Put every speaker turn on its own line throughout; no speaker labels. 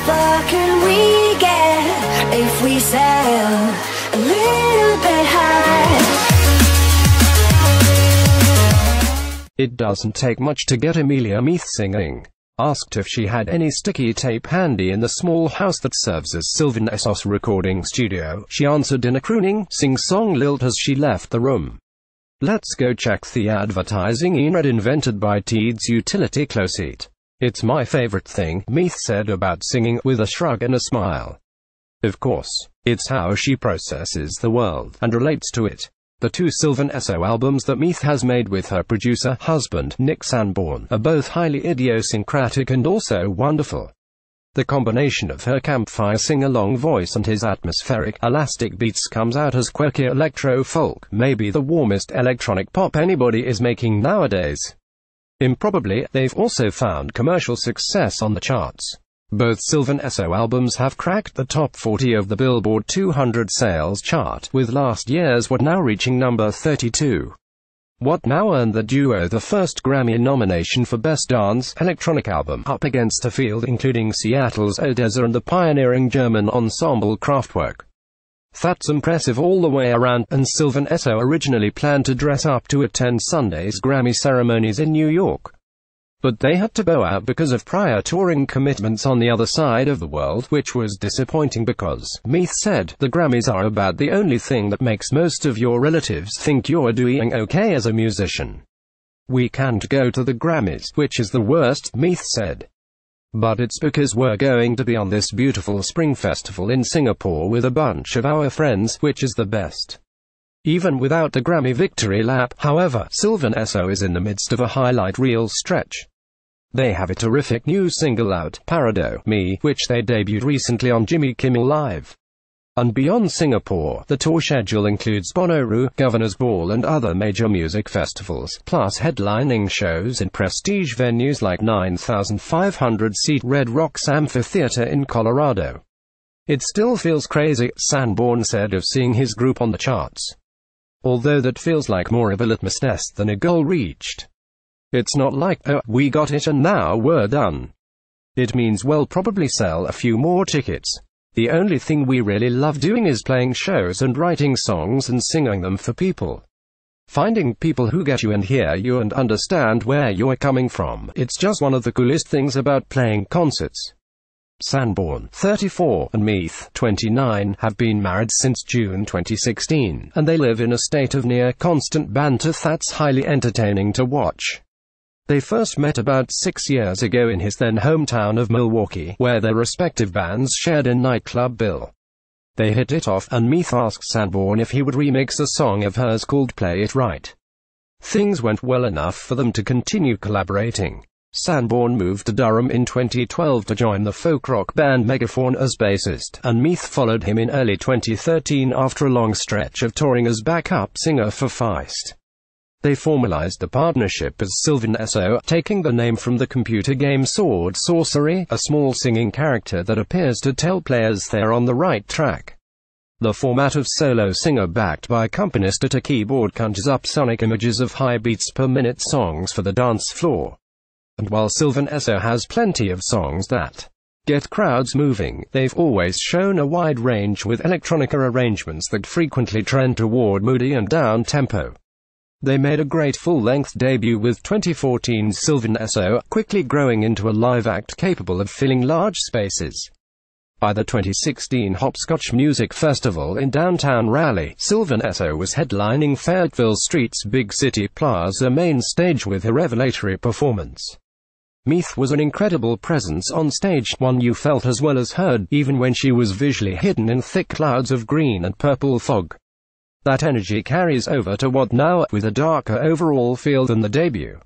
far can we get if we sail a little bit high?
It doesn't take much to get Amelia Meath singing. Asked if she had any sticky tape handy in the small house that serves as Sylvan Esso's recording studio, she answered in a crooning, sing-song lilt as she left the room. Let's go check the advertising e-read invented by Teed's utility closeat. It's my favorite thing, Meath said about singing, with a shrug and a smile. Of course, it's how she processes the world and relates to it. The two Sylvan Esso albums that Meath has made with her producer-husband, Nick Sanborn, are both highly idiosyncratic and also wonderful. The combination of her campfire sing-along voice and his atmospheric, elastic beats comes out as quirky electro-folk, maybe the warmest electronic pop anybody is making nowadays. Improbably, they've also found commercial success on the charts. Both Sylvan Esso albums have cracked the top 40 of the Billboard 200 sales chart, with last year's What Now reaching number 32. What Now earned the duo the first Grammy nomination for Best Dance Electronic Album, up against a field including Seattle's Odessa and the pioneering German ensemble Kraftwerk. That's impressive all the way around, and Sylvan Esso originally planned to dress up to attend Sunday's Grammy ceremonies in New York. But they had to bow out because of prior touring commitments on the other side of the world, which was disappointing because, Meath said, the Grammys are about the only thing that makes most of your relatives think you're doing okay as a musician. We can't go to the Grammys, which is the worst, Meath said. But it's because we're going to be on this beautiful spring festival in Singapore with a bunch of our friends, which is the best. Even without the Grammy victory lap, however, Sylvan Esso is in the midst of a highlight reel stretch. They have a terrific new single out, Parado Me, which they debuted recently on Jimmy Kimmel Live. And beyond Singapore, the tour schedule includes Bonnaroo, Governor's Ball and other major music festivals, plus headlining shows in prestige venues like 9,500-seat Red Rocks Amphitheater in Colorado. It still feels crazy, Sanborn said of seeing his group on the charts. Although that feels like more of a litmus test than a goal reached. It's not like, oh, we got it and now we're done. It means we'll probably sell a few more tickets. The only thing we really love doing is playing shows and writing songs and singing them for people. Finding people who get you and hear you and understand where you're coming from, it's just one of the coolest things about playing concerts. Sanborn, 34, and Meath, 29, have been married since June 2016, and they live in a state of near constant banter that's highly entertaining to watch. They first met about 6 years ago in his then hometown of Milwaukee, where their respective bands shared a nightclub bill. They hit it off, and Meath asked Sanborn if he would remix a song of hers called Play It Right. Things went well enough for them to continue collaborating. Sanborn moved to Durham in 2012 to join the folk rock band Megafauna as bassist, and Meath followed him in early 2013 after a long stretch of touring as backup singer for Feist. They formalized the partnership as Sylvan Esso, taking the name from the computer game Sword Sorcery, a small singing character that appears to tell players they're on the right track. The format of solo singer backed by accompanist at a keyboard conjures up sonic images of high beats per minute songs for the dance floor. And while Sylvan Esso has plenty of songs that get crowds moving, they've always shown a wide range with electronica arrangements that frequently trend toward moody and down-tempo. They made a great full-length debut with 2014's Sylvan Esso, quickly growing into a live act capable of filling large spaces. By the 2016 Hopscotch Music Festival in downtown Raleigh, Sylvan Esso was headlining Fayetteville Street's Big City Plaza main stage with a revelatory performance. Meath was an incredible presence on stage, one you felt as well as heard, even when she was visually hidden in thick clouds of green and purple fog. That energy carries over to What Now, with a darker overall feel than the debut.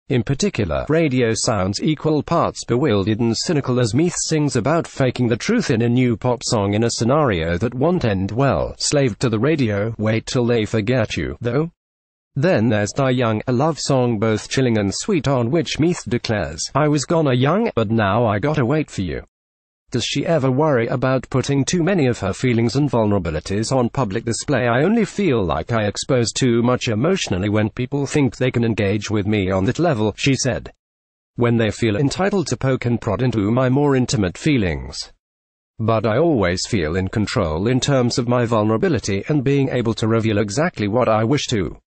In particular, radio sounds equal parts bewildered and cynical as Meath sings about faking the truth in a new pop song in a scenario that won't end well. Slaved to the radio, wait till they forget you, though. Then there's Die Young, a love song both chilling and sweet on which Meath declares, I was gonna young, but now I gotta wait for you. Does she ever worry about putting too many of her feelings and vulnerabilities on public display? I only feel like I expose too much emotionally when people think they can engage with me on that level, she said. when they feel entitled to poke and prod into my more intimate feelings. But I always feel in control in terms of my vulnerability and being able to reveal exactly what I wish to.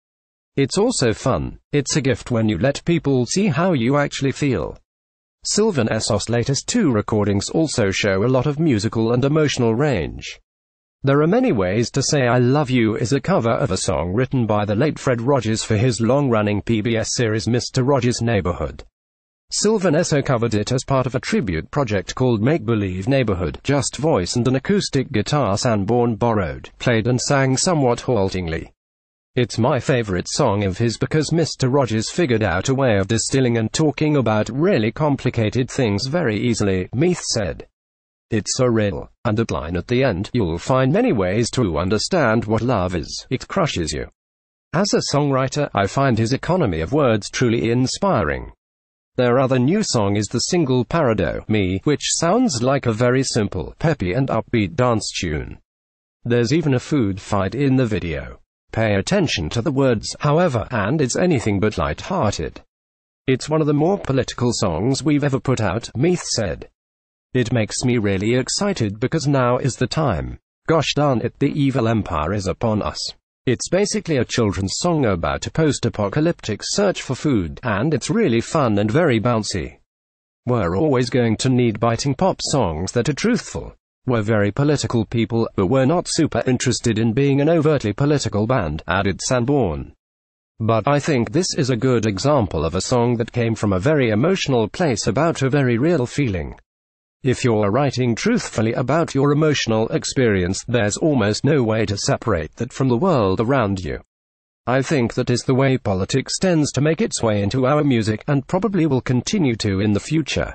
It's also fun. It's a gift when you let people see how you actually feel. Sylvan Esso's latest 2 recordings also show a lot of musical and emotional range. There Are Many Ways to Say I Love You is a cover of a song written by the late Fred Rogers for his long-running PBS series Mr. Rogers' Neighborhood. Sylvan Esso covered it as part of a tribute project called Make Believe Neighborhood. Just voice and an acoustic guitar Sanborn borrowed, played and sang somewhat haltingly. It's my favorite song of his because Mr. Rogers figured out a way of distilling and talking about really complicated things very easily, Meath said. It's so real, and that line at the end, you'll find many ways to understand what love is, it crushes you. As a songwriter, I find his economy of words truly inspiring. Their other new song is the single Parado Me, which sounds like a very simple, peppy and upbeat dance tune. There's even a food fight in the video. Pay attention to the words, however, and it's anything but light-hearted. It's one of the more political songs we've ever put out, Meath said. It makes me really excited because now is the time. Gosh darn it, the evil empire is upon us. It's basically a children's song about a post-apocalyptic search for food, and it's really fun and very bouncy. We're always going to need biting pop songs that are truthful. We're very political people, but we're not super interested in being an overtly political band, added Sanborn. But I think this is a good example of a song that came from a very emotional place about a very real feeling. If you're writing truthfully about your emotional experience, there's almost no way to separate that from the world around you. I think that is the way politics tends to make its way into our music, and probably will continue to in the future.